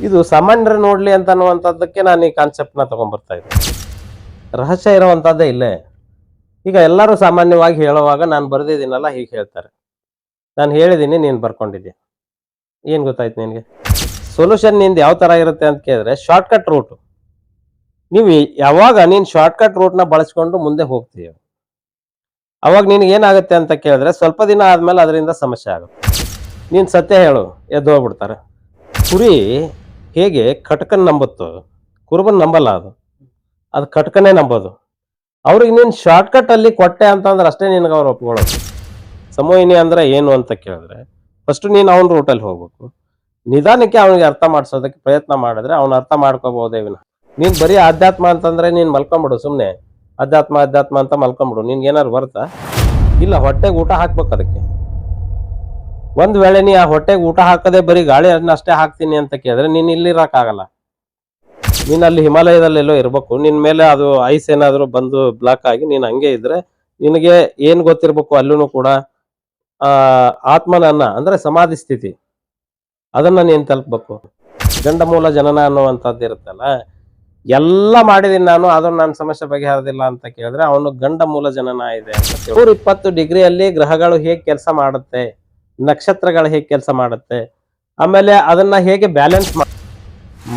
ಇದು ಸಾಮಾನ್ಯರು ನೋಡ್ಲಿ ಅಂತ ಅನ್ನುವಂಥದ್ದಕ್ಕೆ ನಾನು ಈ ಕಾನ್ಸೆಪ್ಟ್ನ ತಗೊಂಡ್ಬರ್ತಾ ಇದ್ದೆ. ರಹಸ್ಯ ಇರುವಂಥದ್ದೇ ಇಲ್ಲೇ. ಈಗ ಎಲ್ಲರೂ ಸಾಮಾನ್ಯವಾಗಿ ಹೇಳುವಾಗ ನಾನು ಬರೆದಿದ್ದೀನಲ್ಲ ಹೀಗೆ ಹೇಳ್ತಾರೆ. ನಾನು ಹೇಳಿದ್ದೀನಿ, ನೀನು ಬರ್ಕೊಂಡಿದ್ದೆ. ಏನು ಗೊತ್ತಾಯ್ತು ನಿನಗೆ? ಸೊಲ್ಯೂಷನ್ ನಿಂದು ಯಾವ ಥರ ಇರುತ್ತೆ ಅಂತ ಕೇಳಿದ್ರೆ ಶಾರ್ಟ್ಕಟ್ ರೂಟು. ನೀವು ಯಾವಾಗ ನೀನು ಶಾರ್ಟ್ಕಟ್ ರೂಟ್ನ ಬಳಸ್ಕೊಂಡು ಮುಂದೆ ಹೋಗ್ತೀಯ, ಅವಾಗ ನಿನಗೆ ಏನಾಗುತ್ತೆ ಅಂತ ಕೇಳಿದ್ರೆ ಸ್ವಲ್ಪ ದಿನ ಆದಮೇಲೆ ಅದರಿಂದ ಸಮಸ್ಯೆ ಆಗುತ್ತೆ. ನೀನು ಸತ್ಯ ಹೇಳು, ಎದ್ದು ಹೋಗ್ಬಿಡ್ತಾರೆ. ಕುರಿ ಹೇಗೆ ಕಟ್ಕನ್ ನಂಬುತ್ತೋ ಕುರುಬನ್ ನಂಬಲ್ಲ. ಅದು ಕಟ್ಕನೇ ನಂಬೋದು. ಅವ್ರಿಗೆ ನೀನು ಶಾರ್ಟ್ಕಟ್ ಅಲ್ಲಿ ಕೊಟ್ಟೆ ಅಂತಂದ್ರೆ ಅಷ್ಟೇ ನಿನಗೆ ಅವ್ರು ಒಪ್ಕೊಳ್ಳೋದು. ಸಮೋಹಿನಿ ಅಂದ್ರೆ ಏನು ಅಂತ ಕೇಳಿದ್ರೆ ಫಸ್ಟ್ ನೀನು ಅವನ ರೂಟಲ್ಲಿ ಹೋಗ್ಬೇಕು. ನಿಧಾನಕ್ಕೆ ಅವನಿಗೆ ಅರ್ಥ ಮಾಡಿಸೋದಕ್ಕೆ ಪ್ರಯತ್ನ ಮಾಡಿದ್ರೆ ಅವ್ನು ಅರ್ಥ ಮಾಡ್ಕೋಬಹುದೇ ವಿನ ನೀನು ಬರೀ ಆಧ್ಯಾತ್ಮ ಅಂತಂದ್ರೆ ನೀನು ಮಲ್ಕೊಂಬಿಡು. ಸುಮ್ಮನೆ ಅಧ್ಯಾತ್ಮ ಅಧ್ಯಾತ್ಮ ಅಂತ ಮಲ್ಕೊಂಬಿಡು. ನಿನ್ಗೆ ಏನಾದ್ರು ಬರ್ತಾ ಇಲ್ಲ, ಹೊಟ್ಟೆಗೆ ಊಟ ಹಾಕ್ಬೇಕು. ಅದಕ್ಕೆ ಒಂದ್ ವೇಳೆ ನೀ ಆ ಹೊಟ್ಟೆಗೆ ಊಟ ಹಾಕದೆ ಬರೀ ಗಾಳಿ ಅಷ್ಟೇ ಹಾಕ್ತೀನಿ ಅಂತ ಕೇಳಿದ್ರೆ ನೀನ್ ಇಲ್ಲಿರಕ್ಕಾಗಲ್ಲ. ನೀನ್ ಅಲ್ಲಿ ಹಿಮಾಲಯದಲ್ಲೆಲ್ಲೋ ಇರ್ಬೇಕು. ನಿನ್ ಮೇಲೆ ಅದು ಐಸ್ ಏನಾದ್ರು ಬಂದು ಬ್ಲಾಕ್ ಆಗಿ ನೀನ್ ಹಂಗೆ ಇದ್ರೆ ನಿನಗೆ ಏನ್ ಗೊತ್ತಿರ್ಬೇಕು ಅಲ್ಲೂ ಕೂಡ ಆತ್ಮನನ್ನ ಅಂದ್ರೆ ಸಮಾಧಿ ಸ್ಥಿತಿ ಅದನ್ನ ನೀನ್ ತಲುಪಬೇಕು. ಗಂಡ ಮೂಲ ಜನನ ಅನ್ನುವಂಥದ್ದು ಇರುತ್ತಲ್ಲ, ಎಲ್ಲ ಮಾಡಿದೀನಿ ನಾನು, ಆದ್ರೂ ನನ್ನ ಸಮಸ್ಯೆ ಬಗೆಹರದಿಲ್ಲ ಅಂತ ಕೇಳಿದ್ರೆ ಅವನು ಗಂಡ ಮೂಲ ಜನನ ಇದೆ ಅಂತ. 120 ಡಿಗ್ರಿಯಲ್ಲಿ ಗ್ರಹಗಳು ಹೇಗೆ ಕೆಲಸ ಮಾಡುತ್ತೆ, ನಕ್ಷತ್ರಗಳು ಹೇಗೆ ಕೆಲಸ ಮಾಡುತ್ತೆ, ಆಮೇಲೆ ಅದನ್ನ ಹೇಗೆ ಬ್ಯಾಲೆನ್ಸ್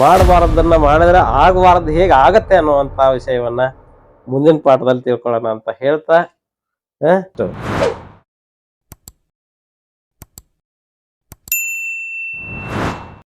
ಮಾಡಬಾರದನ್ನ ಮಾಡಿದ್ರೆ ಆಗಬಾರದು ಹೇಗೆ ಆಗತ್ತೆ ಅನ್ನುವಂತ ವಿಷಯವನ್ನ ಮುಂದಿನ ಪಾಠದಲ್ಲಿ ತಿಳ್ಕೊಳ್ಳೋಣ ಅಂತ ಹೇಳ್ತಾ